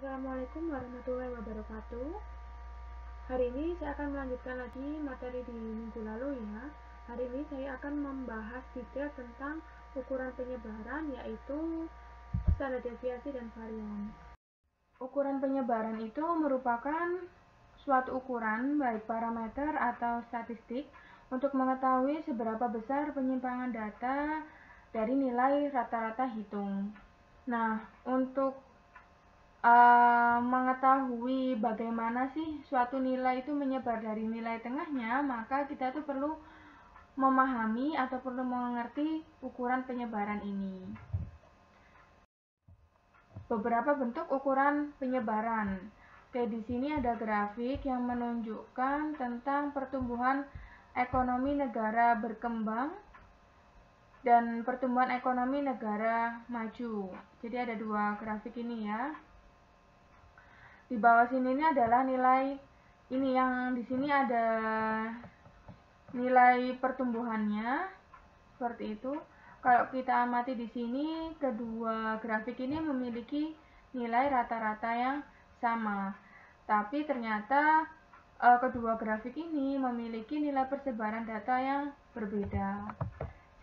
Assalamualaikum warahmatullahi wabarakatuh. Hari ini saya akan melanjutkan lagi materi di minggu lalu ya. Hari ini saya akan membahas detail tentang ukuran penyebaran, yaitu standar deviasi dan varian. Ukuran penyebaran itu merupakan suatu ukuran baik parameter atau statistik untuk mengetahui seberapa besar penyimpangan data dari nilai rata-rata hitung. Nah, untuk mengetahui bagaimana sih suatu nilai itu menyebar dari nilai tengahnya, maka kita tuh perlu memahami atau perlu mengerti ukuran penyebaran ini. Beberapa bentuk ukuran penyebaran. Oke, di sini ada grafik yang menunjukkan tentang pertumbuhan ekonomi negara berkembang dan pertumbuhan ekonomi negara maju. Jadi ada dua grafik ini ya. Di bawah sini ini adalah nilai ini, yang di sini ada nilai pertumbuhannya seperti itu. Kalau kita amati di sini, kedua grafik ini memiliki nilai rata-rata yang sama. Tapi ternyata kedua grafik ini memiliki nilai persebaran data yang berbeda.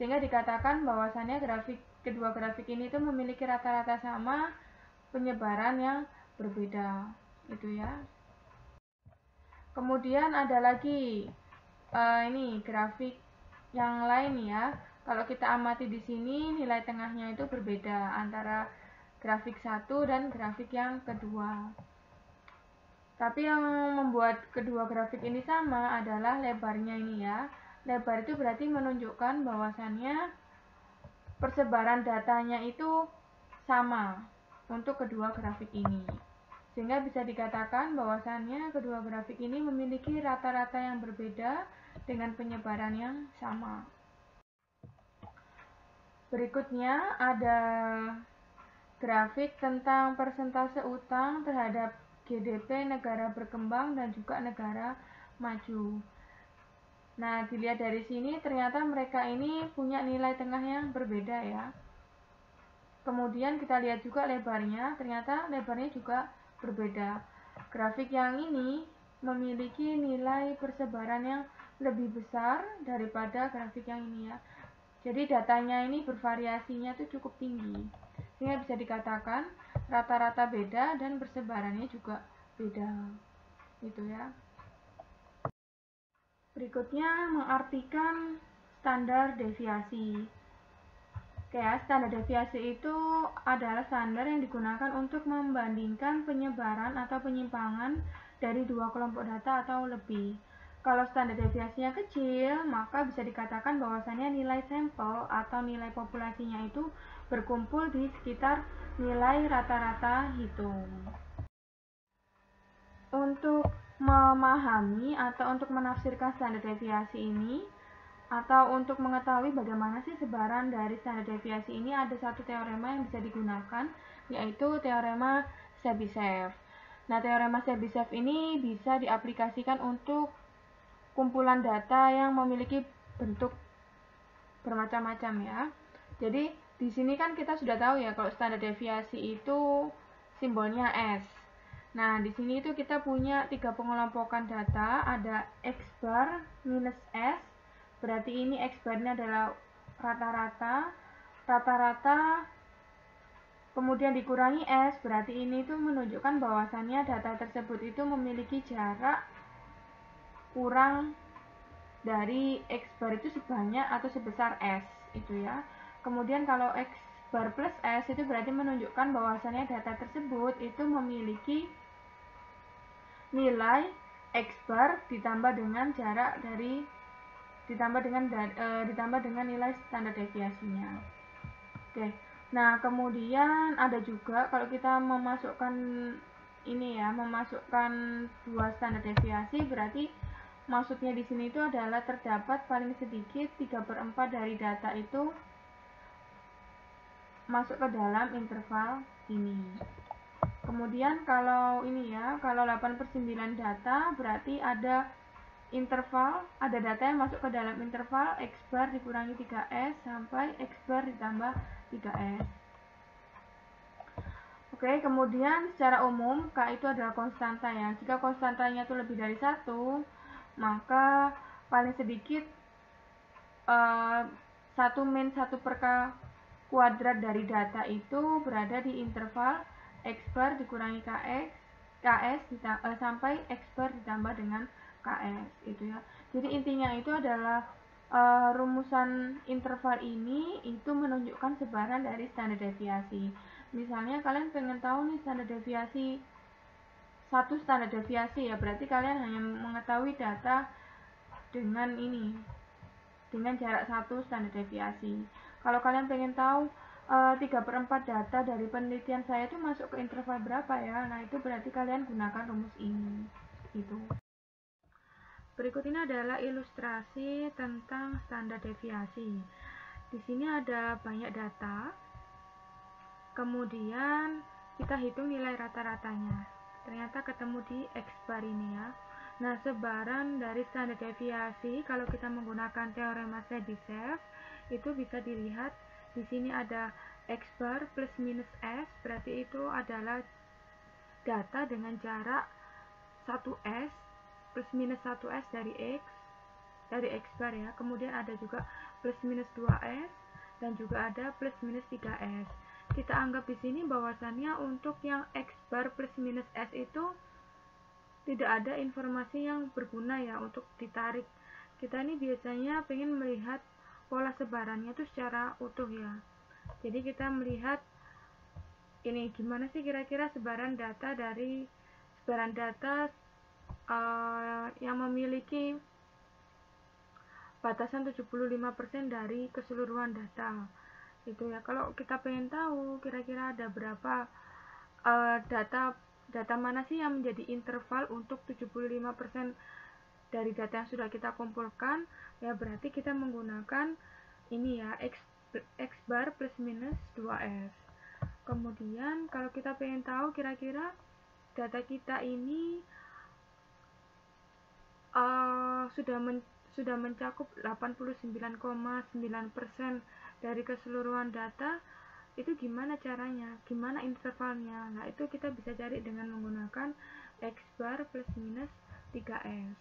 Sehingga dikatakan bahwasannya kedua grafik ini itu memiliki rata-rata sama, penyebaran yang berbeda, itu ya. Kemudian ada lagi ini grafik yang lain ya. Kalau kita amati di sini, nilai tengahnya itu berbeda antara grafik satu dan grafik yang kedua. Tapi yang membuat kedua grafik ini sama adalah lebarnya ini ya. Lebar itu berarti menunjukkan bahwasannya persebaran datanya itu sama untuk kedua grafik ini. Sehingga bisa dikatakan bahwasannya kedua grafik ini memiliki rata-rata yang berbeda dengan penyebaran yang sama. Berikutnya ada grafik tentang persentase utang terhadap GDP negara berkembang dan juga negara maju. Nah, dilihat dari sini ternyata mereka ini punya nilai tengah yang berbeda ya. Kemudian kita lihat juga lebarnya, ternyata lebarnya juga berbeda. Grafik yang ini memiliki nilai persebaran yang lebih besar daripada grafik yang ini ya. Jadi datanya ini bervariasinya itu cukup tinggi, sehingga bisa dikatakan rata-rata beda dan persebarannya juga beda, itu ya. Berikutnya mengartikan standar deviasi. Oke ya, standar deviasi itu adalah standar yang digunakan untuk membandingkan penyebaran atau penyimpangan dari dua kelompok data atau lebih. Kalau standar deviasinya kecil, maka bisa dikatakan bahwasannya nilai sampel atau nilai populasinya itu berkumpul di sekitar nilai rata-rata hitung. Untuk memahami atau untuk menafsirkan standar deviasi ini, atau untuk mengetahui bagaimana sih sebaran dari standar deviasi ini, ada satu teorema yang bisa digunakan, yaitu teorema Chebyshev. Nah, teorema Chebyshev ini bisa diaplikasikan untuk kumpulan data yang memiliki bentuk bermacam-macam ya. Jadi di sini kan kita sudah tahu ya kalau standar deviasi itu simbolnya S. Nah, di sini itu kita punya tiga pengelompokan data, ada X bar minus S, berarti ini X bar ini adalah rata-rata, kemudian dikurangi S, berarti ini itu menunjukkan bahwasannya data tersebut itu memiliki jarak kurang dari X bar itu sebanyak atau sebesar S, itu ya. Kemudian kalau X bar plus S itu berarti menunjukkan bahwasannya data tersebut itu memiliki nilai X bar ditambah dengan jarak dari ditambah dengan nilai standar deviasinya. Oke. Nah, kemudian ada juga kalau kita memasukkan ini ya, memasukkan dua standar deviasi, berarti maksudnya di sini itu adalah terdapat paling sedikit 3/4 dari data itu masuk ke dalam interval ini. Kemudian kalau ini ya, kalau 8/9 data berarti ada data yang masuk ke dalam interval X bar dikurangi 3S sampai X bar ditambah 3S. Oke, kemudian secara umum K itu adalah konstanta ya. Jika konstantanya itu lebih dari 1, maka paling sedikit 1 min 1 per K kuadrat dari data itu berada di interval X bar dikurangi KS sampai X bar ditambah dengan KS itu ya. Jadi intinya itu adalah rumusan interval ini itu menunjukkan sebaran dari standar deviasi. Misalnya kalian pengen tahu nih standar deviasi, satu standar deviasi ya, berarti kalian hanya mengetahui data dengan ini, dengan jarak 1 standar deviasi. Kalau kalian pengen tahu 3/4 data dari penelitian saya itu masuk ke interval berapa ya, nah itu berarti kalian gunakan rumus ini itu. Berikut ini adalah ilustrasi tentang standar deviasi. Di sini ada banyak data, kemudian kita hitung nilai rata-ratanya. Ternyata ketemu di X bar ini ya. Nah, sebaran dari standar deviasi kalau kita menggunakan teorema Chebyshev itu bisa dilihat di sini ada X bar plus minus S, berarti itu adalah data dengan jarak 1S plus minus 1S dari X bar ya. Kemudian ada juga plus minus 2S dan juga ada plus minus 3S. Kita anggap di sini bahwasannya untuk yang X bar plus minus S itu tidak ada informasi yang berguna ya untuk ditarik. Kita ini biasanya pengen melihat pola sebarannya itu secara utuh ya. Jadi kita melihat ini gimana sih kira-kira sebaran data yang memiliki batasan 75% dari keseluruhan data itu ya. Kalau kita pengen tahu kira-kira ada berapa data mana sih yang menjadi interval untuk 75% dari data yang sudah kita kumpulkan, ya berarti kita menggunakan ini ya, X bar plus minus 2S. Kemudian kalau kita pengen tahu kira-kira data kita ini sudah mencakup 89,9% dari keseluruhan data, itu gimana caranya, gimana intervalnya. Nah, itu kita bisa cari dengan menggunakan X bar plus minus 3S.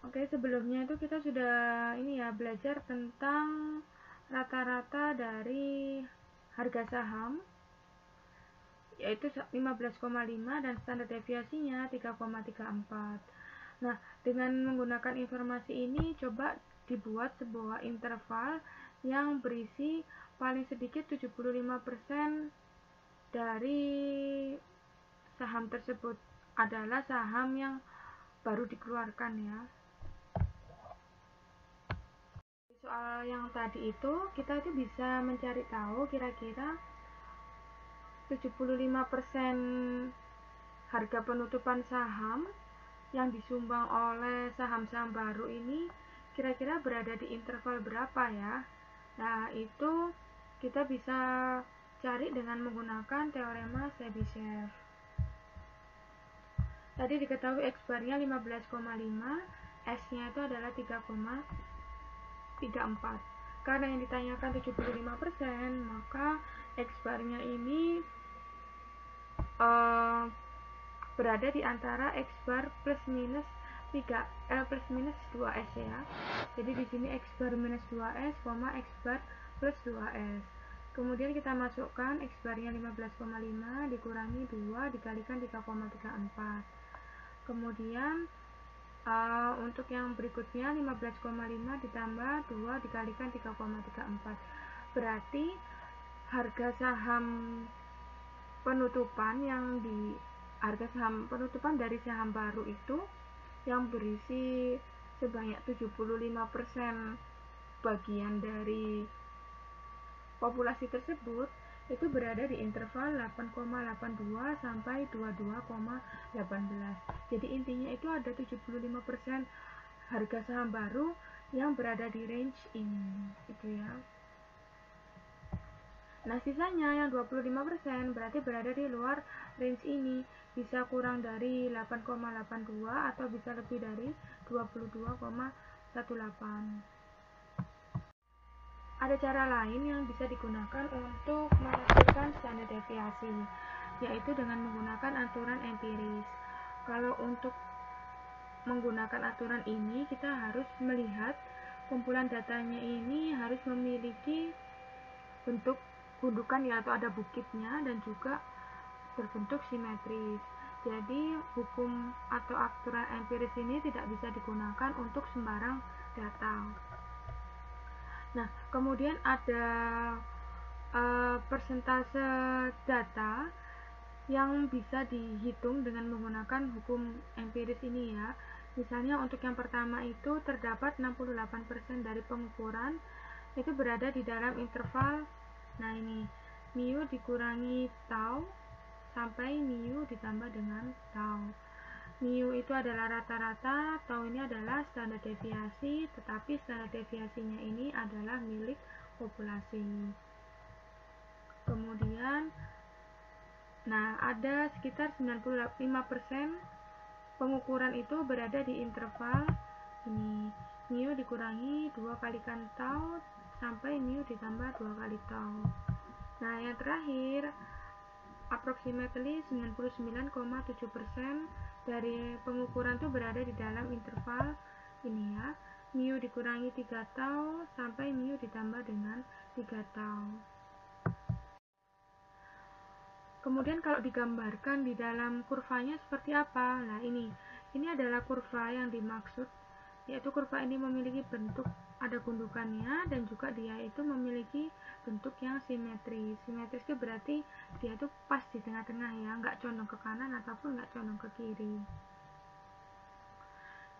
Oke, sebelumnya itu kita sudah belajar tentang rata-rata dari harga saham, yaitu 15,5 dan standar deviasinya 3,34. Nah, dengan menggunakan informasi ini coba dibuat sebuah interval yang berisi paling sedikit 75% dari saham tersebut adalah saham yang baru dikeluarkan ya. Soal yang tadi itu kita itu bisa mencari tahu kira-kira 75% harga penutupan saham yang disumbang oleh saham-saham baru ini kira-kira berada di interval berapa ya. Nah, itu kita bisa cari dengan menggunakan teorema Chebyshev. Tadi diketahui X barnya 15,5, S-nya itu adalah 3,34. Karena yang ditanyakan 75%, maka X barnya ini berada di antara X bar plus minus 2S ya. Jadi di sini X bar minus 2S, X bar plus 2S. Kemudian kita masukkan X barnya 15,5 dikurangi 2 dikalikan 3,34. Kemudian untuk yang berikutnya 15,5 ditambah 2 dikalikan 3,34. Berarti harga saham penutupan dari saham baru itu yang berisi sebanyak 75% bagian dari populasi tersebut itu berada di interval 8,82 sampai 22,18. Jadi intinya itu ada 75% harga saham baru yang berada di range ini gitu ya. Nah, sisanya yang 25% berarti berada di luar range ini, bisa kurang dari 8,82 atau bisa lebih dari 22,18. ada cara lain yang bisa digunakan untuk menentukan standar deviasi, yaitu dengan menggunakan aturan empiris. Kalau untuk menggunakan aturan ini, kita harus melihat kumpulan datanya ini harus memiliki bentuk gundukan ya, atau ada bukitnya, dan juga berbentuk simetris. Jadi hukum atau aturan empiris ini tidak bisa digunakan untuk sembarang data. Nah, kemudian ada persentase data yang bisa dihitung dengan menggunakan hukum empiris ini ya. Misalnya untuk yang pertama itu terdapat 68% dari pengukuran itu berada di dalam interval, nah ini, mu dikurangi tau sampai mu ditambah dengan tau. Mu itu adalah rata-rata, tau ini adalah standar deviasi, tetapi standar deviasinya ini adalah milik populasi. Kemudian nah, ada sekitar 95% pengukuran itu berada di interval ini, mu dikurangi 2 kalikan tau sampai mu ditambah 2 kali tau. Nah, yang terakhir, approximately 99,7% dari pengukuran itu berada di dalam interval ini ya, mu dikurangi 3 tau sampai mu ditambah dengan 3 tau. Kemudian kalau digambarkan di dalam kurvanya seperti apa? Nah, ini adalah kurva yang dimaksud, yaitu kurva ini memiliki bentuk ada gundukannya dan juga dia itu memiliki bentuk yang simetris. Simetris itu berarti dia itu pas di tengah-tengah ya, nggak condong ke kanan ataupun nggak condong ke kiri.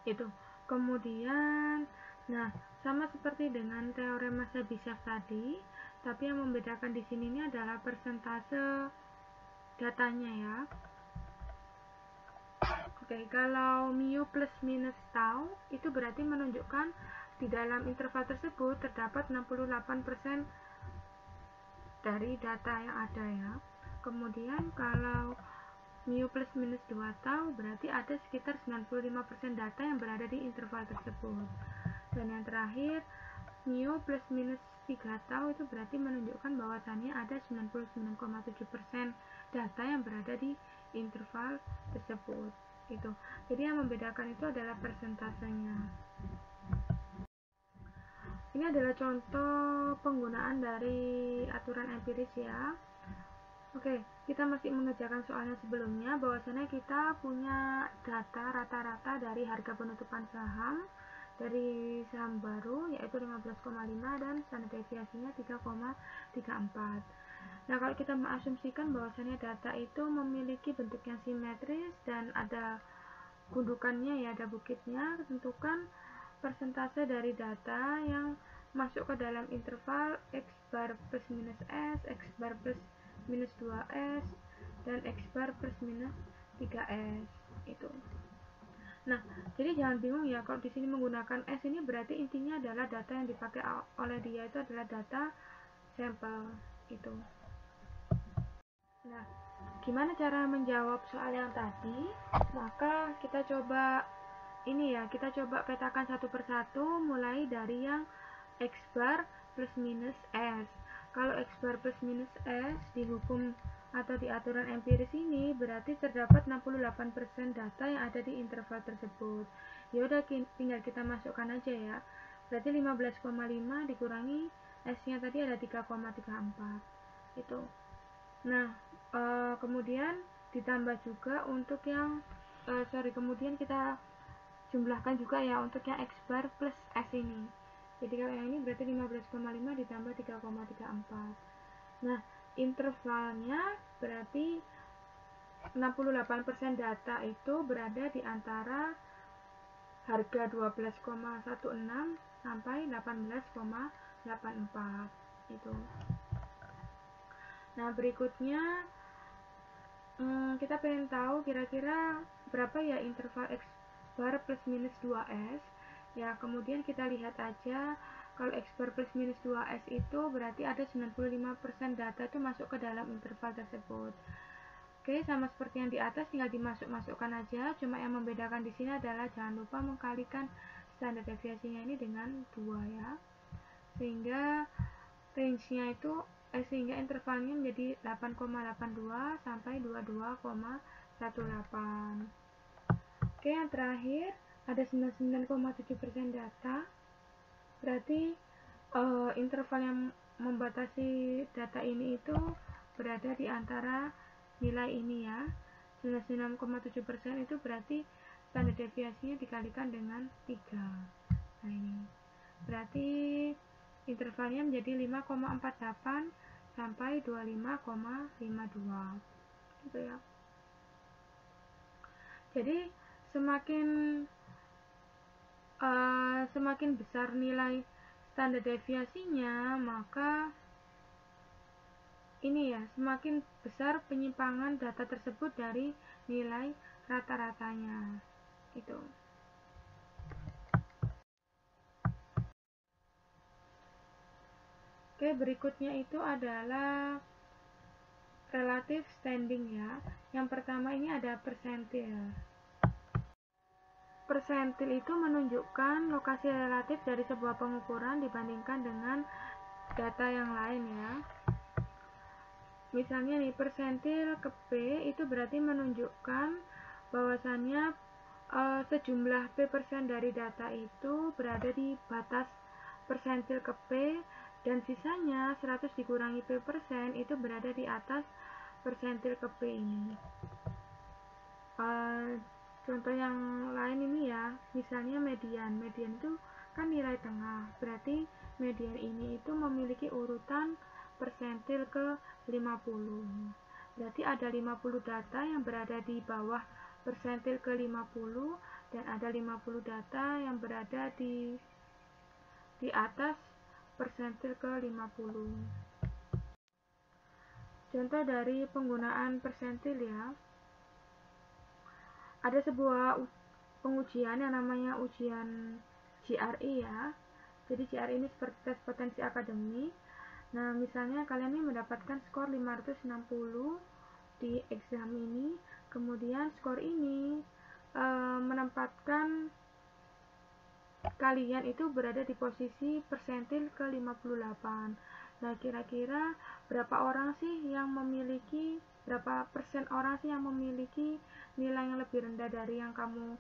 Itu. Kemudian, nah, sama seperti dengan teorema Chebyshev tadi, tapi yang membedakan di sini ini adalah persentase datanya ya. Oke, kalau mu plus minus tau itu berarti menunjukkan di dalam interval tersebut terdapat 68% dari data yang ada ya. Kemudian kalau mu plus minus 2 tau berarti ada sekitar 95% data yang berada di interval tersebut. Dan yang terakhir, mu plus minus 3 tau itu berarti menunjukkan bahwasannya ada 99,7% data yang berada di interval tersebut. Itu. Jadi yang membedakan itu adalah persentasenya. Ini adalah contoh penggunaan dari aturan empiris ya. Oke, kita masih mengerjakan soal yang sebelumnya, bahwasannya kita punya data rata-rata dari harga penutupan saham dari saham baru yaitu 15,5 dan standar deviasinya 3,34. Nah, kalau kita mengasumsikan bahwasannya data itu memiliki bentuk yang simetris dan ada gundukannya ya, ada bukitnya, tentukan persentase dari data yang masuk ke dalam interval x bar plus minus s, x bar plus minus 2s, dan x bar plus minus 3s itu. Nah, jadi jangan bingung ya kalau di sini menggunakan S ini berarti intinya adalah data yang dipakai oleh dia itu adalah data sampel itu. Nah, gimana cara menjawab soal yang tadi? Maka kita coba ini ya, kita coba petakan satu persatu mulai dari yang X bar plus minus S. Kalau X bar plus minus S dihukum atau di aturan empiris ini berarti terdapat 68% data yang ada di interval tersebut. Ya udah, tinggal kita masukkan aja ya. Berarti 15,5 dikurangi S-nya tadi ada 3,34. Itu. Nah, kemudian ditambah juga untuk yang kemudian kita jumlahkan juga ya untuk yang X bar plus S ini. Jadi kalau yang ini berarti 15,5 ditambah 3,34. Nah, intervalnya berarti 68% data itu berada di antara harga 12,16 sampai 18,84 itu. Nah, berikutnya kita pengen tahu kira-kira berapa ya interval X bar plus minus 2S. Ya, kemudian kita lihat aja kalau X bar plus minus 2S itu berarti ada 95% data itu masuk ke dalam interval tersebut. Oke, sama seperti yang di atas tinggal dimasukkan aja, cuma yang membedakan di sini adalah jangan lupa mengkalikan standar deviasinya ini dengan 2 ya. Sehingga range-nya itu sehingga intervalnya menjadi 8,82 sampai 22,18. Oke, yang terakhir ada 99,7% data. Berarti interval yang membatasi data ini itu berada di antara nilai ini ya. 99,7% itu berarti standar deviasinya dikalikan dengan 3. Nah, ini berarti intervalnya menjadi 5,48 sampai 25,52 gitu ya. Jadi semakin besar nilai standar deviasinya, maka ini ya, semakin besar penyimpangan data tersebut dari nilai rata-ratanya. Itu. Oke, berikutnya itu adalah relative standing ya. Yang pertama ini ada persentil. Persentil itu menunjukkan lokasi relatif dari sebuah pengukuran dibandingkan dengan data yang lain ya. Misalnya nih, persentil ke P itu berarti menunjukkan bahwasannya sejumlah P% dari data itu berada di batas persentil ke P, dan sisanya 100 dikurangi P% itu berada di atas persentil ke P ini. Contoh yang lain ini ya, misalnya median itu kan nilai tengah, berarti median ini itu memiliki urutan persentil ke 50. Berarti ada 50 data yang berada di bawah persentil ke 50 dan ada 50 data yang berada di atas persentil ke 50. Contoh dari penggunaan persentil ya. Ada sebuah pengujian yang namanya ujian GRE ya. Jadi GRE ini seperti tes potensi akademik. Nah, misalnya kalian ini mendapatkan skor 560 di exam ini, kemudian skor ini menempatkan kalian itu berada di posisi persentil ke 58. Nah, kira-kira berapa persen orang sih yang memiliki nilai yang lebih rendah dari yang kamu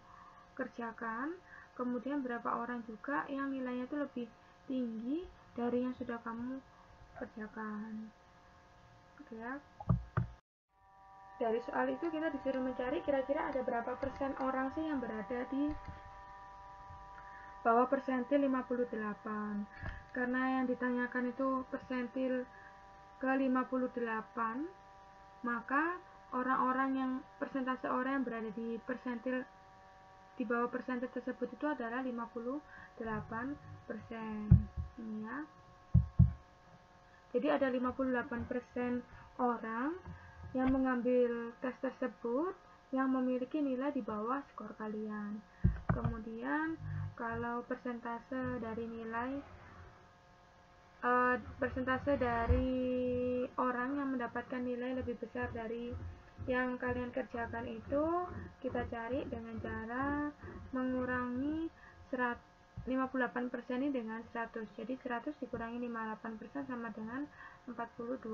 kerjakan, kemudian berapa orang juga yang nilainya itu lebih tinggi dari yang sudah kamu kerjakan. Oke ya. Dari soal itu kita disuruh mencari kira-kira ada berapa persen orang sih yang berada di bawah persentil 58. Karena yang ditanyakan itu persentil ke 58, maka persentase orang yang berada di persentil di bawah persentil tersebut itu adalah 58%. Ini ya. Jadi ada 58% orang yang mengambil tes tersebut yang memiliki nilai di bawah skor kalian. Kemudian kalau persentase dari orang yang mendapatkan nilai lebih besar dari yang kalian kerjakan itu kita cari dengan cara mengurangi 58% ini dengan 100. Jadi 100 dikurangi 58% sama dengan 42%.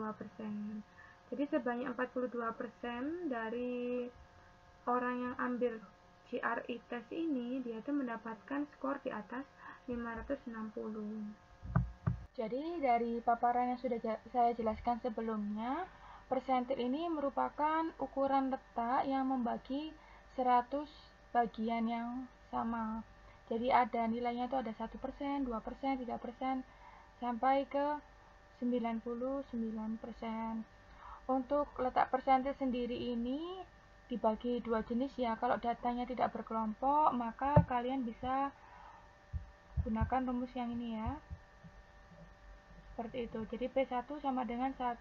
Jadi sebanyak 42% dari orang yang ambil GRE test ini dia itu mendapatkan skor di atas 560. Jadi dari paparan yang sudah saya jelaskan sebelumnya, persentil ini merupakan ukuran letak yang membagi 100 bagian yang sama. Jadi ada nilainya itu ada 1%, 2%, 3%, sampai ke 99%. Untuk letak persentil sendiri ini dibagi dua jenis ya. Kalau datanya tidak berkelompok, maka kalian bisa gunakan rumus yang ini ya. Seperti itu. Jadi P1 sama dengan 1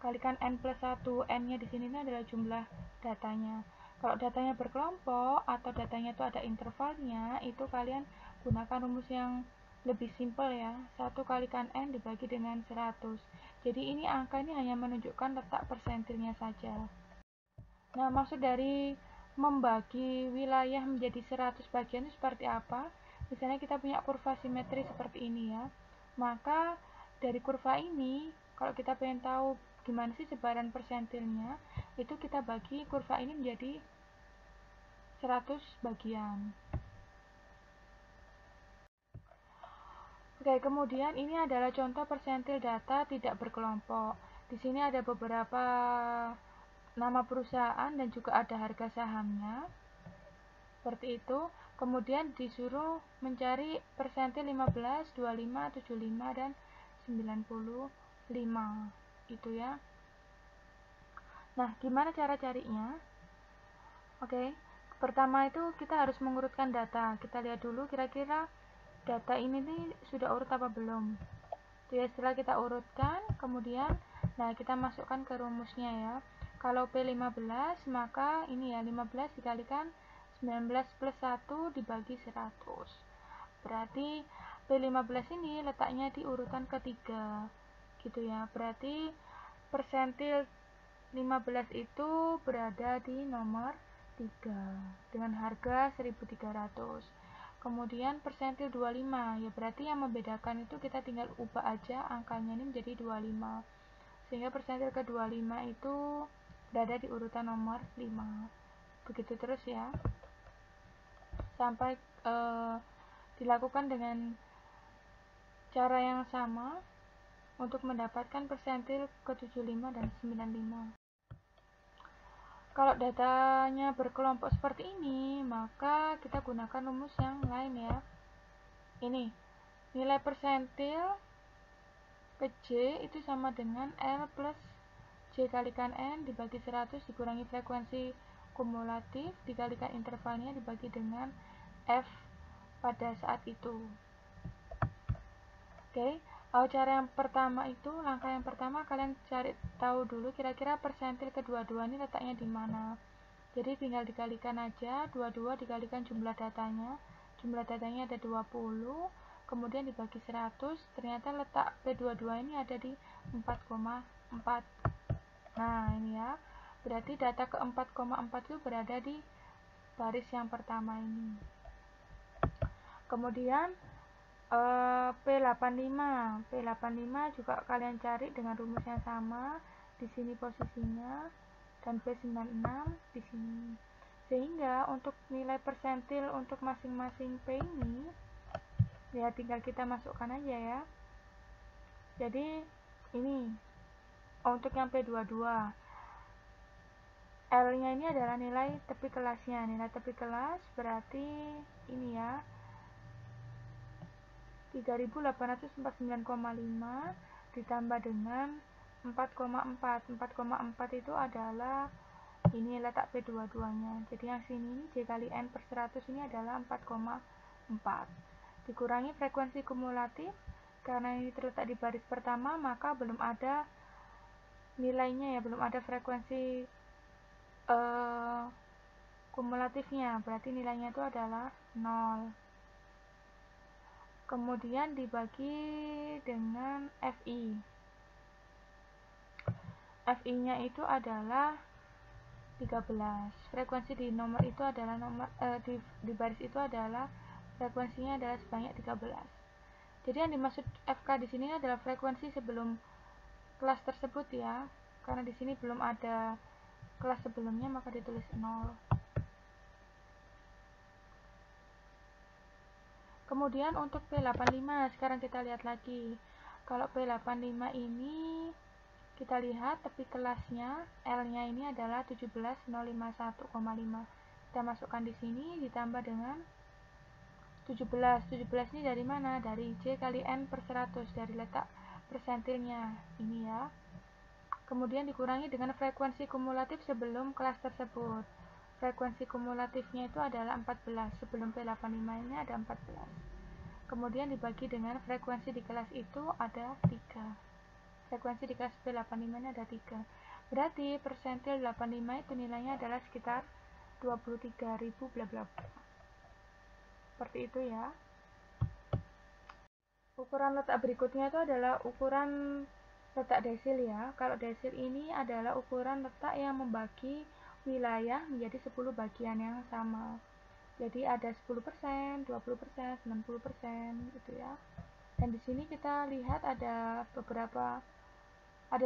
kalikan N plus 1. N-nya di sini adalah jumlah datanya. Kalau datanya berkelompok atau datanya itu ada intervalnya, itu kalian gunakan rumus yang lebih simpel ya. 1 kalikan N dibagi dengan 100. Jadi ini angka ini hanya menunjukkan letak persentilnya saja. Nah, maksud dari membagi wilayah menjadi 100 bagian itu seperti apa? Misalnya kita punya kurva simetri seperti ini ya. Maka dari kurva ini, kalau kita pengen tahu gimana sih sebaran persentilnya, itu kita bagi kurva ini menjadi 100 bagian. Oke, kemudian ini adalah contoh persentil data tidak berkelompok. Di sini ada beberapa nama perusahaan dan juga ada harga sahamnya. Seperti itu. Kemudian disuruh mencari persentil 15, 25, 75, dan 95. Itu ya. Nah, gimana cara carinya? Oke. Pertama itu kita harus mengurutkan data. Kita lihat dulu kira-kira data ini nih sudah urut apa belum. Ya, setelah kita urutkan, kemudian kita masukkan ke rumusnya ya. Kalau P15, maka ini ya 15 dikalikan 19 plus 1 dibagi 100. Berarti P15 ini letaknya di urutan ketiga. Gitu ya. Berarti persentil 15 itu berada di nomor 3 dengan harga 1.300. Kemudian persentil 25, ya berarti yang membedakan itu kita tinggal ubah aja angkanya ini menjadi 25. Sehingga persentil ke 25 itu berada di urutan nomor 5. Begitu terus ya. Sampai dilakukan dengan cara yang sama untuk mendapatkan persentil ke 75 dan 95. Kalau datanya berkelompok seperti ini, maka kita gunakan rumus yang lain ya. Ini, nilai persentil ke J itu sama dengan L plus J kalikan N dibagi 100 dikurangi frekuensi kumulatif dikalikan intervalnya dibagi dengan F pada saat itu. Oke. Cara yang pertama itu, langkah yang pertama kalian cari tahu dulu kira-kira persentil kedua-dua ini letaknya di mana. Jadi tinggal dikalikan aja, 22 dikalikan jumlah datanya. Jumlah datanya ada 20, kemudian dibagi 100, ternyata letak P22 ini ada di 4,4. Nah, ini ya. Berarti data ke 4,4 itu berada di baris yang pertama ini. Kemudian P85 juga kalian cari dengan rumus yang sama. Di sini posisinya dan P96 di sini. Sehingga untuk nilai persentil untuk masing-masing P ini ya tinggal kita masukkan aja ya. Jadi ini untuk yang P22 L-nya ini adalah nilai tepi kelasnya. Nilai tepi kelas berarti ini ya 3.849,5 ditambah dengan 4,4. 4,4 itu adalah ini letak P22 nya. Jadi yang sini J kali N per 100 ini adalah 4,4 dikurangi frekuensi kumulatif. Karena ini terletak di baris pertama, maka belum ada nilainya ya, belum ada frekuensi kumulatifnya, berarti nilainya itu adalah 0. Kemudian dibagi dengan FI. FI-nya itu adalah 13. Frekuensi di nomor itu adalah di baris itu adalah frekuensinya adalah sebanyak 13. Jadi yang dimaksud FK di sini adalah frekuensi sebelum kelas tersebut ya. Karena di sini belum ada kelas sebelumnya maka ditulis 0. Kemudian untuk P85 sekarang kita lihat lagi. Kalau P85 ini kita lihat tepi kelasnya L-nya ini adalah 17.051,5. Kita masukkan di sini ditambah dengan 17. 17 ini dari mana? Dari J kali N per 100 dari letak persentilnya ini ya. Kemudian dikurangi dengan frekuensi kumulatif sebelum kelas tersebut. Frekuensi kumulatifnya itu adalah 14. Sebelum P85 ini ada 14. Kemudian dibagi dengan frekuensi di kelas itu ada 3. Frekuensi di kelas P85 ini ada 3. Berarti persentil 85 itu nilainya adalah sekitar 23.000 bla bla bla. Seperti itu ya. Ukuran letak berikutnya itu adalah ukuran letak desil ya. Kalau desil ini adalah ukuran letak yang membagi wilayah menjadi 10 bagian yang sama. Jadi ada 10%, 20%, 90% gitu ya. Dan di sini kita lihat ada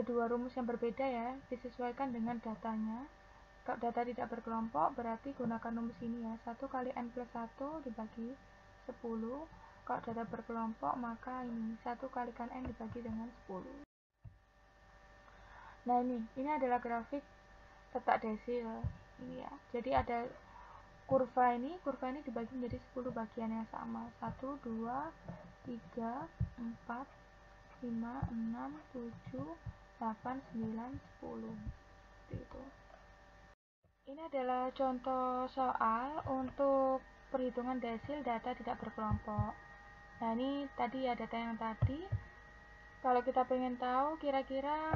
dua rumus yang berbeda ya, disesuaikan dengan datanya. Kalau data tidak berkelompok berarti gunakan rumus ini ya, 1 kali n plus 1 dibagi 10. Kalau data berkelompok maka ini 1 kalikan n dibagi dengan 10. Nah ini adalah grafik letak desil ini ya. Jadi ada kurva ini dibagi menjadi 10 bagian yang sama, 1, 2, 3, 4, 5, 6, 7, 8, 9, 10. Seperti itu. Ini adalah contoh soal untuk perhitungan desil data tidak berkelompok. Nah ini tadi ya data yang tadi. Kalau kita pengen tahu kira-kira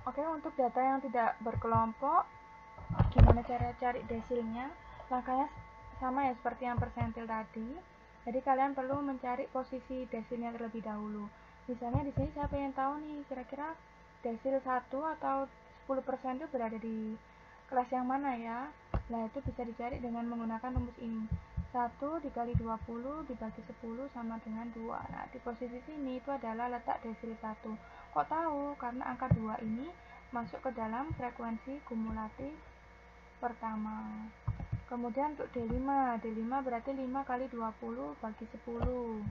Oke, untuk data yang tidak berkelompok, gimana cara cari desilnya? Langkahnya sama ya seperti yang persentil tadi. Jadi kalian perlu mencari posisi desilnya terlebih dahulu. Misalnya di sini saya pengen tahu nih, kira-kira desil 1 atau 10% itu berada di kelas yang mana ya? Nah, itu bisa dicari dengan menggunakan rumus ini. 1 dikali 20 dibagi 10 sama dengan 2. Nah, di posisi sini itu adalah letak desil 1. Kok tahu? Karena angka 2 ini masuk ke dalam frekuensi kumulatif pertama. Kemudian untuk D5 berarti 5 kali 20 bagi 10.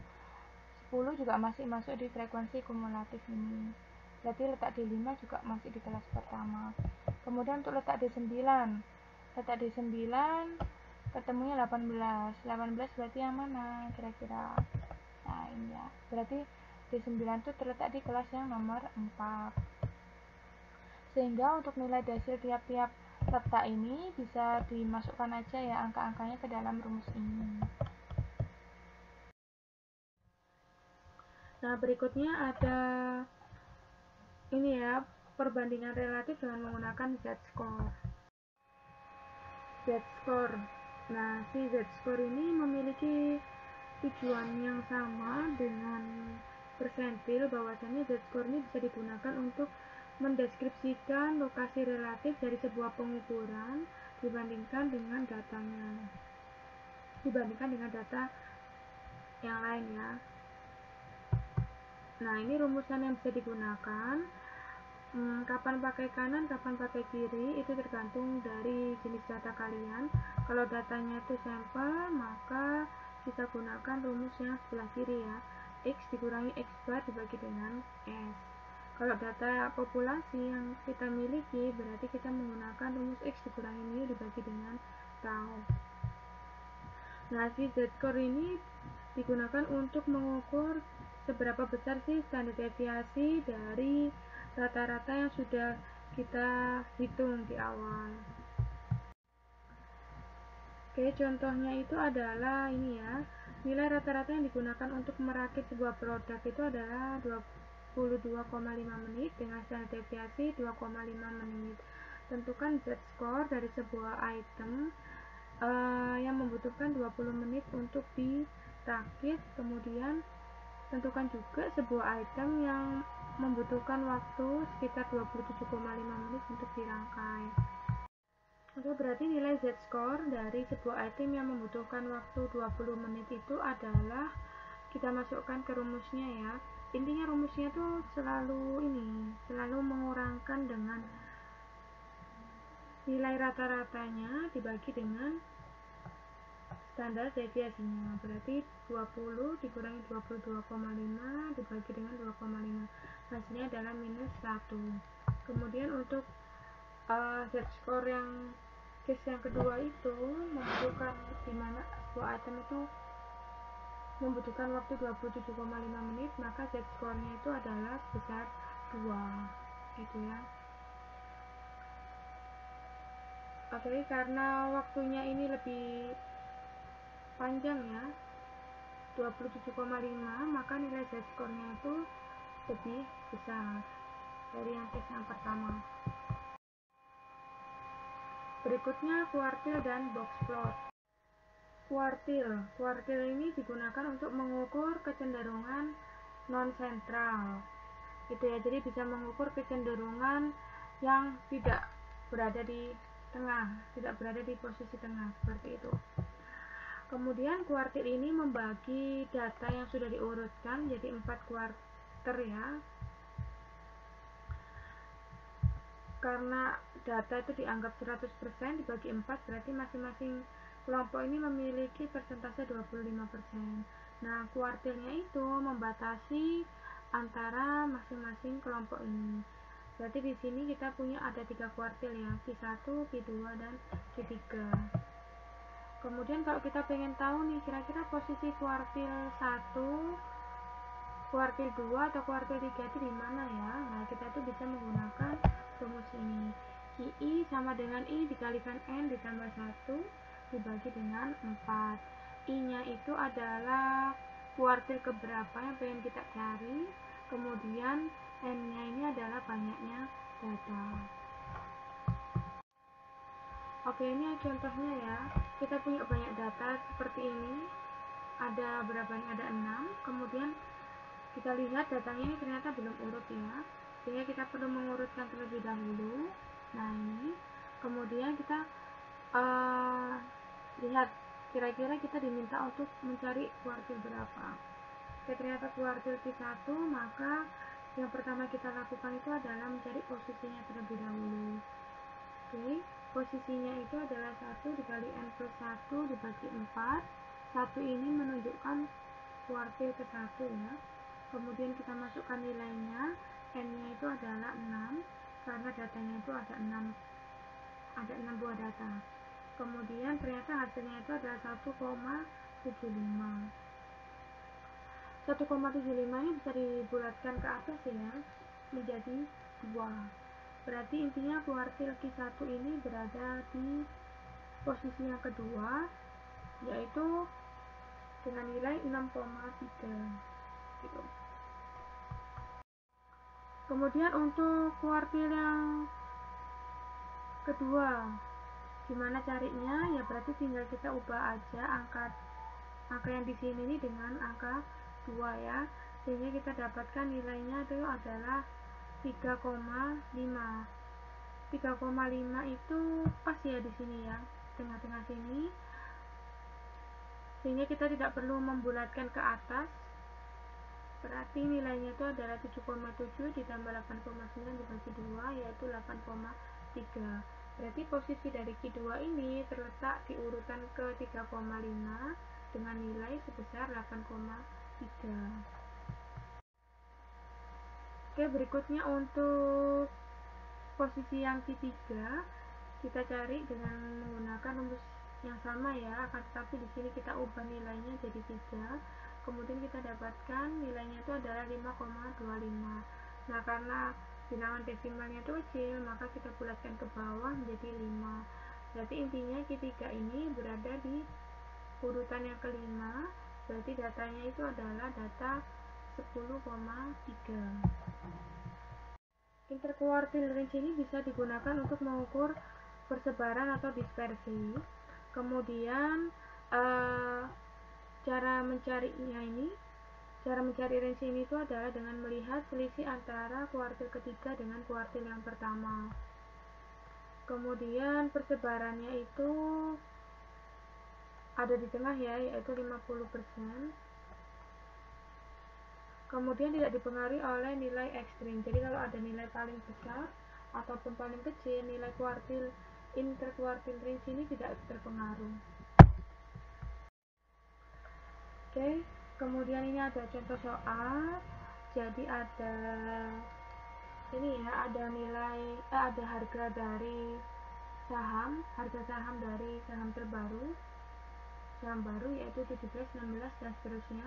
10 juga masih masuk di frekuensi kumulatif ini. Berarti letak D5 juga masih di kelas pertama. Kemudian untuk letak D9 ketemunya 18 berarti yang mana kira-kira? Nah ini ya, berarti D9 itu terletak di kelas yang nomor 4. Sehingga untuk nilai desil tiap-tiap letak ini bisa dimasukkan aja ya angka-angkanya ke dalam rumus ini. Nah berikutnya ada ini ya, perbandingan relatif dengan menggunakan z-score. Z-score. Nah, si Z-score ini memiliki tujuan yang sama dengan persentil, bahwasanya Z-score ini bisa digunakan untuk mendeskripsikan lokasi relatif dari sebuah pengukuran dibandingkan dengan data yang lain ya. Nah, ini rumusan yang bisa digunakan. Kapan pakai kanan, kapan pakai kiri itu tergantung dari jenis data kalian. Kalau datanya itu sampel, maka kita gunakan rumus yang sebelah kiri ya, X dikurangi X bar dibagi dengan S. Kalau data populasi yang kita miliki, berarti kita menggunakan rumus X dikurangi mu dibagi dengan tau. Nah, si Z-score ini digunakan untuk mengukur seberapa besar sih standar deviasi dari rata-rata yang sudah kita hitung di awal. Oke, contohnya itu adalah ini ya, nilai rata-rata yang digunakan untuk merakit sebuah produk itu adalah 22,5 menit dengan standar deviasi 2,5 menit. Tentukan Z-score dari sebuah item yang membutuhkan 20 menit untuk dirakit. Kemudian tentukan juga sebuah item yang membutuhkan waktu sekitar 27,5 menit untuk dirangkai. Oke, berarti nilai Z-score dari sebuah item yang membutuhkan waktu 20 menit itu adalah, kita masukkan ke rumusnya ya. Intinya rumusnya tuh selalu mengurangkan dengan nilai rata-ratanya dibagi dengan standar deviasinya, berarti 20 dikurangi 22,5 dibagi dengan 2,5, hasilnya adalah minus 1. Kemudian untuk Z-score yang case yang kedua itu membutuhkan dimana sebuah item itu membutuhkan waktu 27,5 menit, maka Z-score nya itu adalah sebesar 2 gitu ya. Oke, karena waktunya ini lebih panjang ya, 27,5, maka nilai z-score-nya itu lebih besar dari yang tes yang pertama. Berikutnya kuartil dan box plot. Kuartil ini digunakan untuk mengukur kecenderungan non-sentral. Gitu ya, jadi bisa mengukur kecenderungan yang tidak berada di tengah, tidak berada di posisi tengah, seperti itu. Kemudian kuartil ini membagi data yang sudah diurutkan jadi 4 kuarter ya. Karena data itu dianggap 100% dibagi 4, berarti masing-masing kelompok ini memiliki persentase 25%. Nah, kuartilnya itu membatasi antara masing-masing kelompok ini. Berarti di sini kita punya ada 3 kuartil ya, Q1, Q2, dan Q3. Kemudian kalau kita pengen tahu nih kira-kira posisi kuartil 1, kuartil 2 atau kuartil 3 itu di mana ya? Nah, kita tuh bisa menggunakan rumus ini. I sama dengan I dikalikan N ditambah 1 dibagi dengan 4. I-nya itu adalah kuartil keberapa yang pengen kita cari, kemudian N-nya ini adalah banyaknya data. Oke, ini contohnya ya. Kita punya banyak data seperti ini. Ada berapa nih? Ada 6. Kemudian kita lihat datanya ini ternyata belum urut ya. Sehingga kita perlu mengurutkan terlebih dahulu. Nah, ini. Kemudian kita lihat kira-kira kita diminta untuk mencari kuartil berapa. Oke, ternyata kuartil Q1, maka yang pertama kita lakukan itu adalah mencari posisinya terlebih dahulu. Oke, posisinya itu adalah 1 dikali N plus 1 dibagi 4. 1 ini menunjukkan kuartil ke-1 ya. Kemudian kita masukkan nilainya, N-nya itu adalah 6, karena datanya itu ada 6 buah data. Kemudian ternyata hasilnya itu adalah 1,75. 1,75 ini bisa dibulatkan ke atas ya, menjadi 2. Berarti intinya kuartil Q1 ini berada di posisi yang kedua, yaitu dengan nilai 6,3 gitu. Kemudian untuk kuartil yang kedua, gimana carinya? Ya berarti tinggal kita ubah aja angka yang di sini nih dengan angka 2 ya, sehingga kita dapatkan nilainya itu adalah 3,5. 3,5 itu pas ya di sini ya, tengah-tengah sini, sehingga kita tidak perlu membulatkan ke atas. Berarti nilainya itu adalah 7,7 ditambah 8,9 dibagi 2, yaitu 8,3. Berarti posisi dari Q2 ini terletak di urutan ke 3,5 dengan nilai sebesar 8,3. Oke, berikutnya untuk posisi yang Q3 kita cari dengan menggunakan rumus yang sama ya, akan tetapi di sini kita ubah nilainya jadi 3. Kemudian kita dapatkan nilainya itu adalah 5,25. Nah, karena bilangan desimalnya itu kecil, maka kita bulatkan ke bawah menjadi 5. Berarti intinya Q3 ini berada di urutan yang kelima, berarti datanya itu adalah data 10,3. Interquartile range ini bisa digunakan untuk mengukur persebaran atau dispersi. Kemudian cara mencari range ini itu adalah dengan melihat selisih antara kuartil ketiga dengan kuartil yang pertama. Kemudian persebarannya itu ada di tengah ya, yaitu 50%. Kemudian tidak dipengaruhi oleh nilai ekstrim. Jadi kalau ada nilai paling besar ataupun paling kecil, nilai kuartil interquartile range ini tidak terpengaruh. Oke, kemudian ini ada contoh soal. Jadi ada ini ya, ada harga dari harga saham dari saham terbaru, saham baru yaitu 17, 16 dan seterusnya.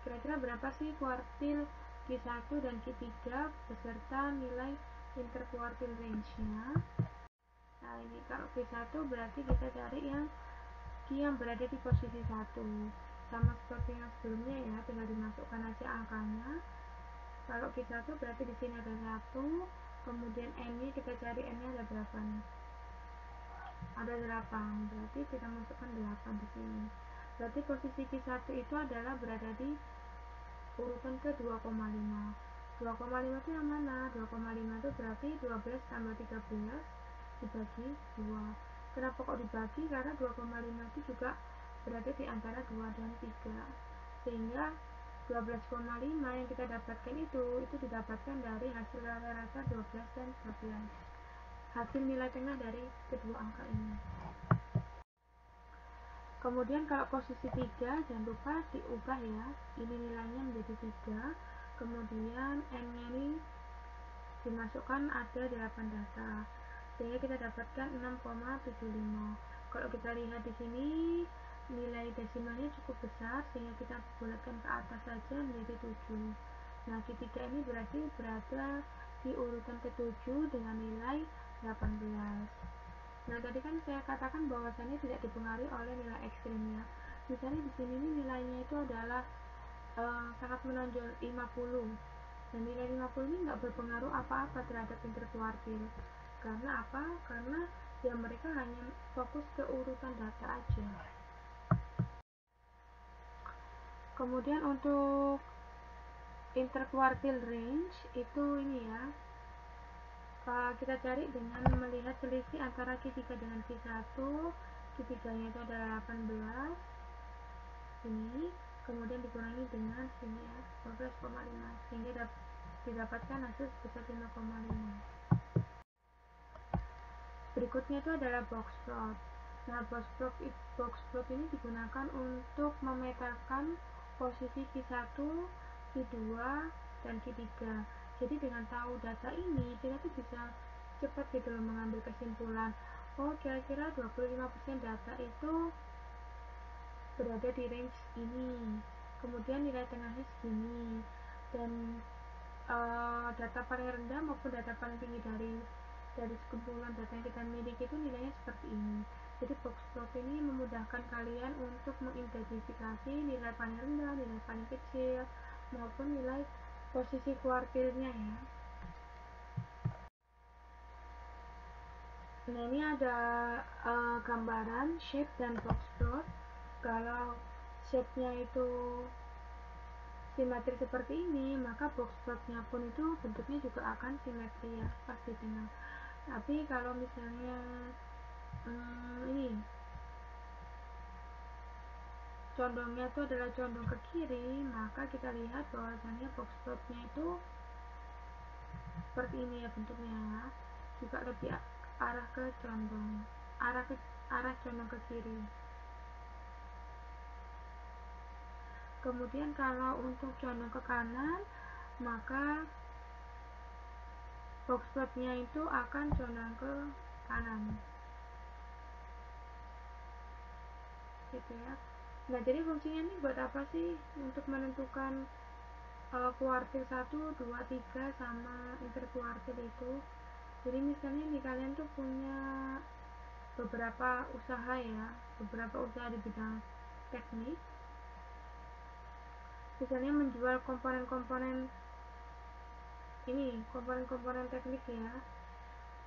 Kira-kira berapa sih kuartil Q1 dan Q3 beserta nilai interquartile range-nya? Nah, ini kalau Q1 berarti kita cari yang berada di posisi 1, sama seperti yang sebelumnya ya, tinggal dimasukkan aja angkanya. Kalau Q1 berarti di sini ada 1, kemudian N-nya kita cari, N-nya ada berapa nih? Ada 8, berarti kita masukkan 8 di sini. Berarti posisi Q1 itu adalah berada di urutan ke 2,5. 2,5 itu yang mana? 2,5 itu berarti 12 tambah 13 dibagi 2. Kenapa kok dibagi? Karena 2,5 itu juga berada di antara 2 dan 3. Sehingga 12,5 yang kita dapatkan itu didapatkan dari hasil rata-rata 12 dan 13. Hasil nilai tengah dari kedua angka ini. Kemudian kalau posisi 3, jangan lupa diubah ya. Ini nilainya menjadi 3. Kemudian N-nya ini dimasukkan ada 8 data. Sehingga kita dapatkan 6,75. Kalau kita lihat di sini nilai desimalnya cukup besar, sehingga kita bulatkan ke atas saja menjadi 7. Nah, Q3 ini berarti berada di urutan ke-7 dengan nilai 18. Nah, tadi kan saya katakan bahwasannya tidak dipengaruhi oleh nilai ekstrimnya. Misalnya di sini nilainya itu adalah sangat menonjol 50. Dan nilai 50 ini nggak berpengaruh apa-apa terhadap interkuartil. Karena apa? Karena ya mereka hanya fokus ke urutan data aja. Kemudian untuk interkuartil range itu ini ya, kita cari dengan melihat selisih antara Q3 dengan Q1. Q3 nya itu adalah 18 ini, kemudian dikurangi dengan sini ya, 12,5, sehingga didapatkan hasil sebesar 5,5. Berikutnya itu adalah box plot. Nah, box plot ini digunakan untuk memetakan posisi Q1, Q2, dan Q3. Jadi dengan tahu data ini, kita tuh bisa cepat gitu loh mengambil kesimpulan. Oh, kira-kira 25% data itu berada di range ini. Kemudian nilai tengahnya segini. Dan data paling rendah maupun data paling tinggi dari sekumpulan data yang kita miliki itu nilainya seperti ini. Jadi box plot ini memudahkan kalian untuk mengidentifikasi nilai paling rendah, nilai paling kecil, maupun nilai posisi kuartilnya ya. Nah, ini ada gambaran shape dan box plot. Kalau shape-nya itu simetri seperti ini, maka box plotnya pun itu bentuknya juga akan simetri ya, pas di tengah. Tapi kalau misalnya ini condongnya itu adalah condong ke kiri, maka kita lihat bahwasannya box plotnya itu seperti ini ya bentuknya, juga lebih arah condong ke kiri. Kemudian kalau untuk condong ke kanan, maka box plotnya itu akan condong ke kanan. Gitu ya. Nah, jadi fungsinya ini buat apa sih? Untuk menentukan kuartil 1, 2, 3 sama interkuartil itu. Jadi misalnya nih kalian tuh punya beberapa usaha ya, beberapa usaha di bidang teknik. Misalnya menjual komponen-komponen ini, komponen-komponen teknik ya.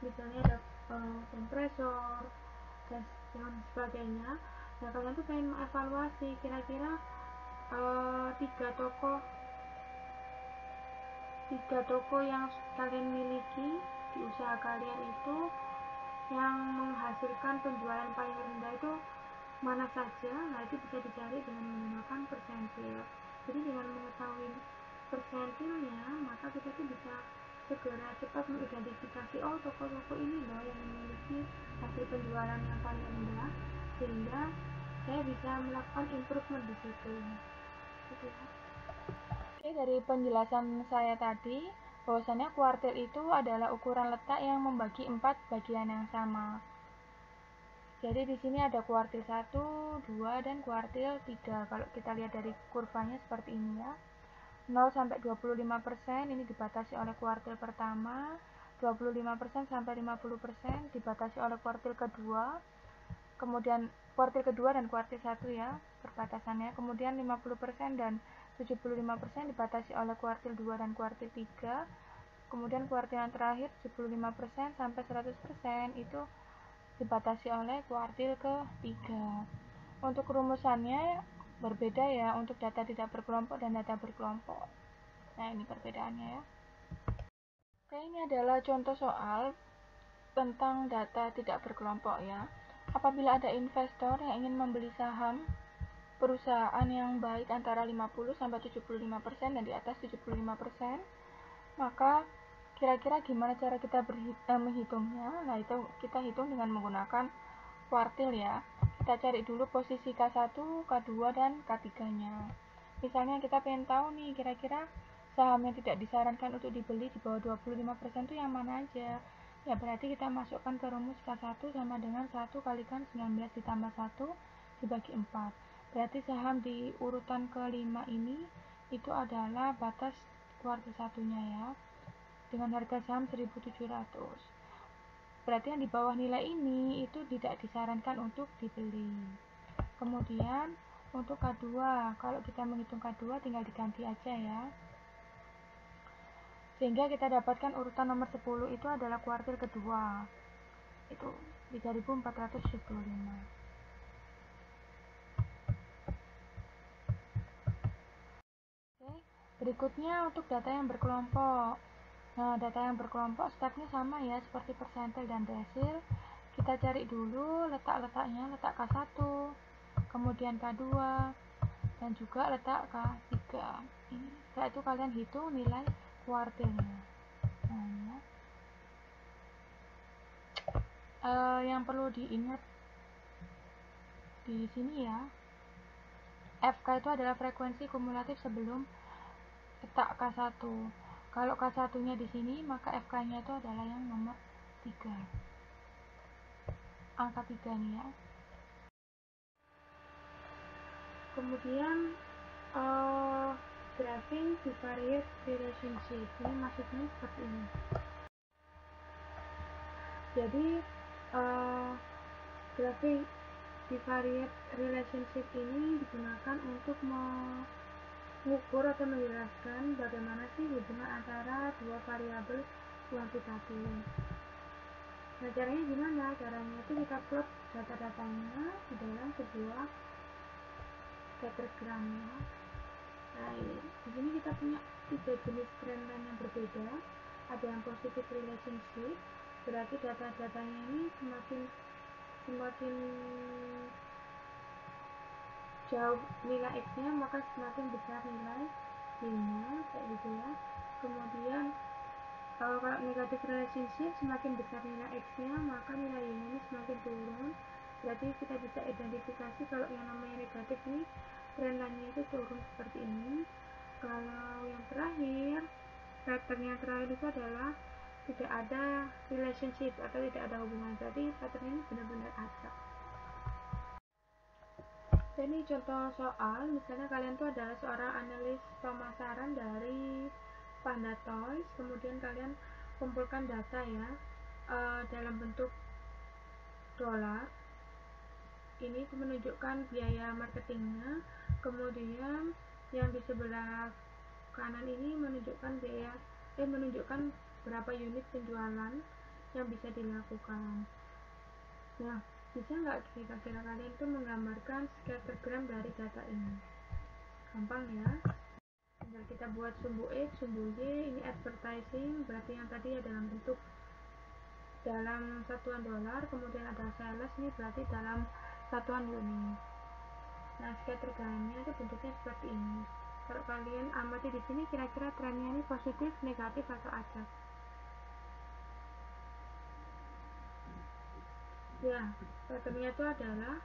Misalnya ada kompresor dan sebagainya. Nah, kalian tuh pengen mengevaluasi kira-kira tiga toko yang kalian miliki di usaha kalian itu yang menghasilkan penjualan paling rendah itu mana saja. Nah, itu bisa dicari dengan menggunakan persentil. Jadi dengan mengetahui persentilnya, maka kita tuh bisa segera cepat mengidentifikasi, oh toko-toko ini loh yang memiliki hasil penjualan yang paling rendah, sehingga saya bisa melakukan improvement di situ. Gitu ya. Oke, dari penjelasan saya tadi, bahwasannya kuartil itu adalah ukuran letak yang membagi 4 bagian yang sama. Jadi di sini ada kuartil 1, 2, dan kuartil 3. Kalau kita lihat dari kurvanya seperti ini ya. 0 sampai 25% ini dibatasi oleh kuartil pertama, 25% sampai 50% dibatasi oleh kuartil kedua, kemudian kuartil kedua dan kuartil 1 ya perbatasannya, kemudian 50% dan 75% dibatasi oleh kuartil 2 dan kuartil 3, kemudian kuartil yang terakhir 75% sampai 100% itu dibatasi oleh kuartil ke-3. Untuk rumusannya berbeda ya untuk data tidak berkelompok dan data berkelompok. Nah, ini perbedaannya ya. Oke, ini adalah contoh soal tentang data tidak berkelompok ya. Apabila ada investor yang ingin membeli saham perusahaan yang baik antara 50-75% dan di atas 75%, maka kira-kira gimana cara kita menghitungnya? Nah, itu kita hitung dengan menggunakan kuartil ya. Kita cari dulu posisi K1, K2, dan K3-nya. Misalnya kita pengen tahu nih kira-kira saham yang tidak disarankan untuk dibeli di bawah 25% itu yang mana aja. Ya berarti kita masukkan ke rumus K1 sama dengan 1 kalikan 19 ditambah 1 dibagi 4. Berarti saham di urutan ke-5 ini itu adalah batas kuartil satunya ya, dengan harga saham 1.700. Berarti yang di bawah nilai ini itu tidak disarankan untuk dibeli. Kemudian untuk K2, kalau kita menghitung K2 tinggal diganti aja ya, sehingga kita dapatkan urutan nomor 10 itu adalah kuartil kedua, itu 3.475. Oke, berikutnya untuk data yang berkelompok. Nah, data yang berkelompok stepnya sama ya seperti persentil dan desil. Kita cari dulu letak-letaknya, letak K1, kemudian K2, dan juga letak K3. Ini. Setelah itu kalian hitung nilai kuartilnya. Nah, yang perlu diingat di sini ya, FK itu adalah frekuensi kumulatif sebelum letak K1. Kalau K1-nya di sini, maka FK-nya itu adalah yang nomor 3. Angka 3 nih ya. Kemudian graphing bivariate relationship. Ini maksudnya seperti ini. Jadi graphing bivariate relationship ini digunakan untuk mengukur atau menjelaskan bagaimana sih hubungan antara dua variabel kuantitatif. Nah, caranya gimana? Caranya itu kita plot data-datanya di dalam sebuah scattergram ya. Nah, di sini kita punya 3 jenis trendline yang berbeda. Ada yang positive relationship, berarti data-datanya ini semakin jauh nilai X-nya maka semakin besar nilai Y-nya, kayak gitu ya. Kemudian kalau negative relationship, semakin besar nilai X-nya maka nilai Y-nya ini semakin turun. Berarti kita bisa identifikasi kalau yang namanya negatif ini trendline-nya itu turun seperti ini. Kalau yang terakhir, pattern yang terakhir itu adalah tidak ada relationship atau tidak ada hubungan. Jadi pattern ini benar-benar acak. Ini contoh soal, misalnya kalian tuh adalah seorang analis pemasaran dari Panda Toys, kemudian kalian kumpulkan data ya dalam bentuk dolar. Ini tuh menunjukkan biaya marketingnya, kemudian yang di sebelah kanan ini menunjukkan menunjukkan berapa unit penjualan yang bisa dilakukan. Nah, bisa nggak kira-kira kalian tuh menggambarkan scattergram dari data ini? Gampang ya. Tinggal kita buat sumbu X, sumbu Y. Ini advertising, berarti yang tadi ya dalam satuan dolar, kemudian ada sales nih berarti dalam satuan unit. Nah, scattergramnya itu bentuknya seperti ini. Kalau kalian amati di sini, kira-kira trennya ini positif, negatif, atau acak? Ya, patternnya itu adalah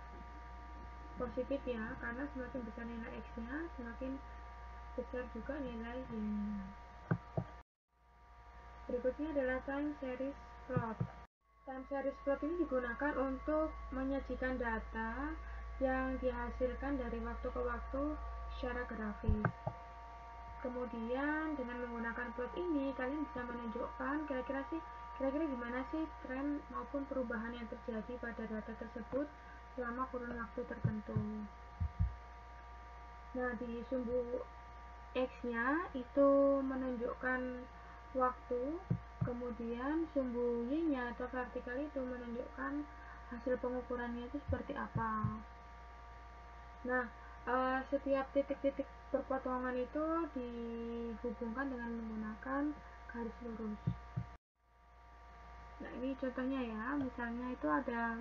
positif ya, karena semakin besar nilai X-nya, semakin besar juga nilai Y-nya. Berikutnya adalah time series plot. Time series plot ini digunakan untuk menyajikan data yang dihasilkan dari waktu ke waktu secara grafis. Kemudian dengan menggunakan plot ini, kalian bisa menunjukkan kira-kira sih Kira-kira gimana sih tren maupun perubahan yang terjadi pada data tersebut selama kurun waktu tertentu. Nah, di sumbu X-nya itu menunjukkan waktu, kemudian sumbu Y-nya atau vertikal itu menunjukkan hasil pengukurannya itu seperti apa. Nah, setiap titik-titik perpotongan itu dihubungkan dengan menggunakan garis lurus. Nah, ini contohnya ya, misalnya itu ada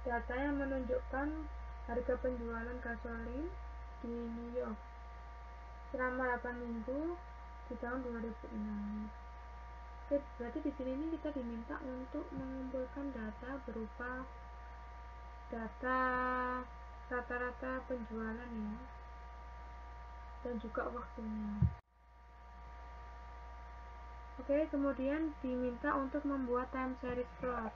data yang menunjukkan harga penjualan gasolin di New York selama 8 minggu di tahun 2006. Oke, berarti di sini ini kita diminta untuk mengumpulkan data berupa data rata-rata penjualan ya, dan juga waktunya. Oke, kemudian diminta untuk membuat time series plot.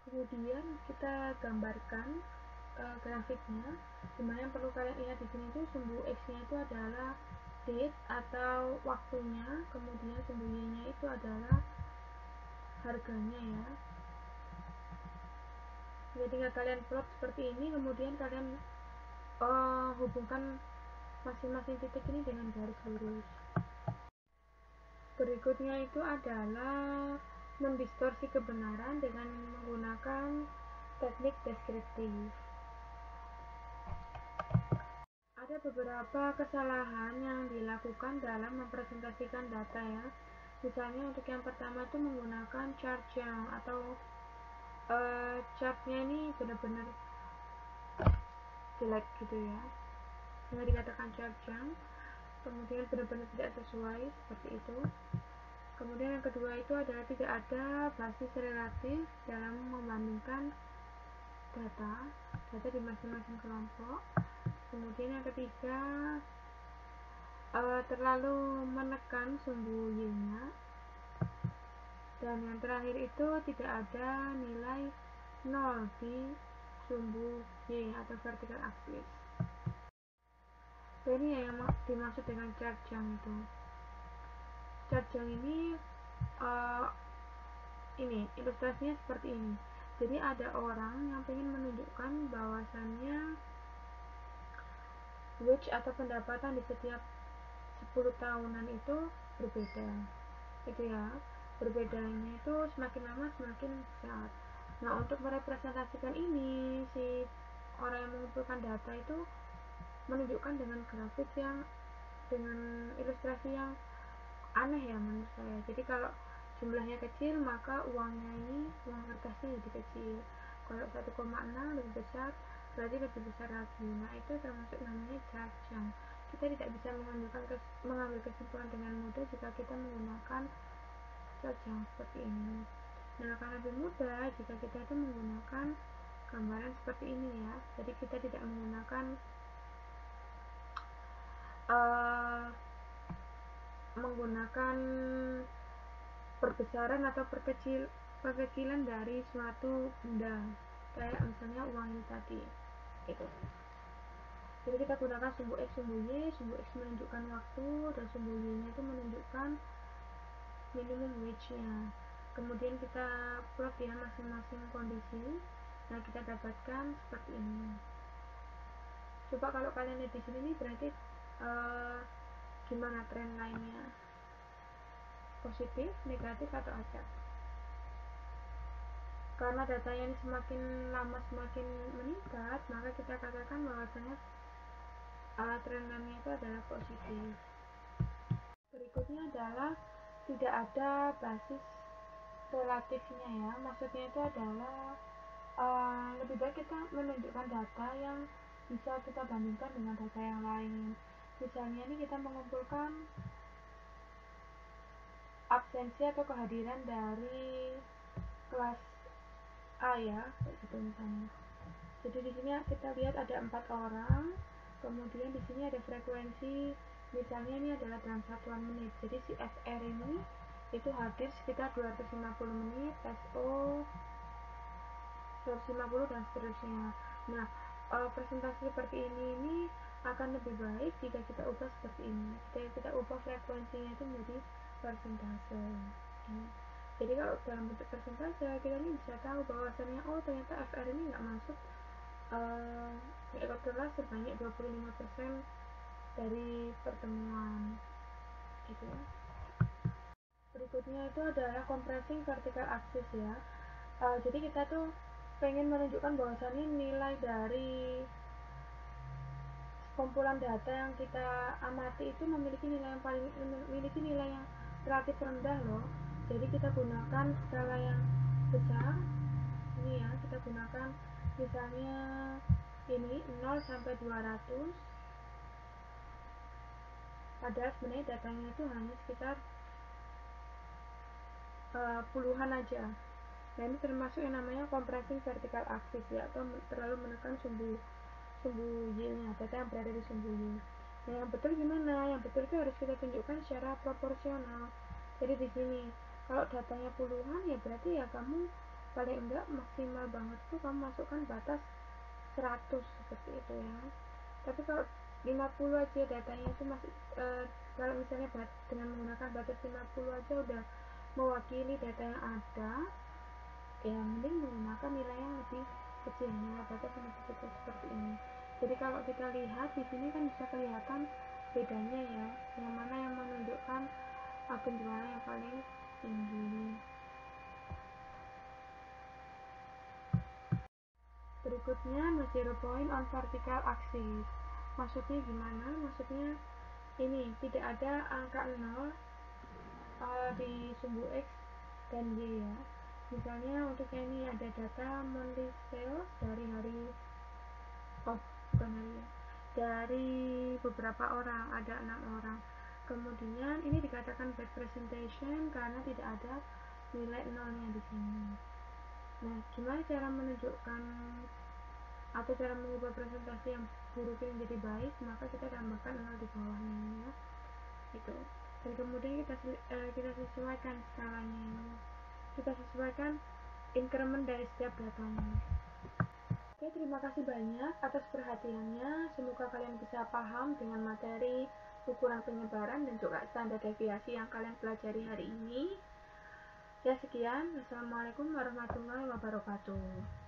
Kemudian kita gambarkan grafiknya. Dimana yang perlu kalian lihat di sini itu sumbu X-nya itu adalah date atau waktunya, kemudian sumbu Y-nya itu adalah harganya ya. Jadi tinggal kalian plot seperti ini, kemudian kalian hubungkan masing-masing titik ini dengan garis lurus. Berikutnya itu adalah mendistorsi kebenaran dengan menggunakan teknik deskriptif. Ada beberapa kesalahan yang dilakukan dalam mempresentasikan data ya. Misalnya untuk yang pertama itu menggunakan chart yang atau chartnya ini benar-benar jelek gitu ya. Yang dikatakan chart yang kemudian benar-benar tidak sesuai seperti itu. Kemudian yang kedua itu adalah tidak ada basis relatif dalam membandingkan data di masing-masing kelompok. Kemudian yang ketiga terlalu menekan sumbu Y-nya, dan yang terakhir itu tidak ada nilai 0 di sumbu Y atau vertical axis. Ini yang dimaksud dengan chart jam itu. Chart jam ini ilustrasinya seperti ini. Jadi ada orang yang ingin menunjukkan bahwasannya wage atau pendapatan di setiap 10 tahunan itu berbeda gitu ya. Berbedanya itu semakin lama semakin besar. Nah, untuk merepresentasikan ini, si orang yang mengumpulkan data itu menunjukkan dengan grafik yang dengan ilustrasi yang aneh ya menurut saya. Jadi kalau jumlahnya kecil maka uangnya ini, uang kertasnya lebih kecil. Kalau 1,6 lebih besar berarti lebih besar lagi. Nah, itu termasuk namanya chart jam. Kita tidak bisa mengambil kesimpulan dengan mudah jika kita menggunakan chart jam seperti ini. Nah, akan lebih mudah jika kita itu menggunakan gambaran seperti ini ya. Jadi kita tidak menggunakan perbesaran atau perkecilan dari suatu benda, kayak misalnya uang ini tadi gitu. Jadi kita gunakan sumbu X, sumbu Y. Sumbu X menunjukkan waktu dan sumbu Y nya itu menunjukkan minimum wage-nya. Kemudian kita plot ya masing-masing kondisi. Nah, kita dapatkan seperti ini. Coba kalau kalian lihat di sini nih, berarti gimana tren lainnya? Positif, negatif, atau acak? Karena datanya ini semakin lama semakin meningkat, maka kita katakan bahwasanya tren lainnya itu adalah positif. Berikutnya adalah tidak ada basis relatifnya ya. Maksudnya itu adalah lebih baik kita menunjukkan data yang bisa kita bandingkan dengan data yang lain. Misalnya ini kita mengumpulkan absensi atau kehadiran dari kelas A ya, gitu misalnya. Jadi di sini kita lihat ada 4 orang, kemudian di sini ada frekuensi, misalnya ini adalah dalam satuan menit. Jadi si FR ini itu hadir sekitar 250 menit, SO 150 dan seterusnya. Nah, presentasi seperti ini akan lebih baik jika kita ubah seperti ini. Jika kita ubah frekuensinya itu menjadi persentase. Jadi kalau dalam bentuk persentase kita ini bisa tahu bahwasannya oh ternyata FR ini nggak masuk ikut kelas sebanyak 25% dari pertemuan gitu ya. Berikutnya itu adalah compressing vertical axis ya. Jadi kita tuh pengen menunjukkan bahwasannya nilai dari kumpulan data yang kita amati itu memiliki nilai yang relatif rendah loh. Jadi kita gunakan skala yang besar. Ini ya, kita gunakan misalnya ini 0 sampai 200. Padahal sebenarnya datanya itu hanya sekitar puluhan aja. Nah ini termasuk yang namanya compressing vertical axis ya, atau terlalu menekan sumbu Y-nya, data yang berada di sumbu Y. Nah yang betul gimana? Yang betul itu harus kita tunjukkan secara proporsional. Jadi di sini kalau datanya puluhan ya berarti ya kamu paling enggak maksimal banget tuh kamu masukkan batas 100 seperti itu ya. Tapi kalau 50 aja datanya itu masih kalau misalnya dengan menggunakan batas 50 aja udah mewakili data yang ada, ya mending menggunakan nilai yang lebih kecil, nilai batas yang lebih kecil seperti ini. Jadi kalau kita lihat di sini kan bisa kelihatan bedanya ya, yang mana yang menunjukkan penjualan yang paling tinggi. Berikutnya zero point on vertical axis. Maksudnya gimana? Maksudnya ini tidak ada angka 0 di sumbu X dan Y ya. Misalnya untuk ini ada data monthly sales dari dari beberapa orang, ada 6 orang. Kemudian ini dikatakan bad presentation karena tidak ada nilai nolnya di sini. Nah, gimana cara menunjukkan atau cara mengubah presentasi yang buruk ini menjadi baik? Maka kita tambahkan 0 di bawahnya ya. Itu. Dan kemudian kita sesuaikan skalanya ini. Kita sesuaikan increment dari setiap datanya. Oke, terima kasih banyak atas perhatiannya. Semoga kalian bisa paham dengan materi ukuran penyebaran dan juga standar deviasi yang kalian pelajari hari ini. Ya sekian. Assalamualaikum warahmatullahi wabarakatuh.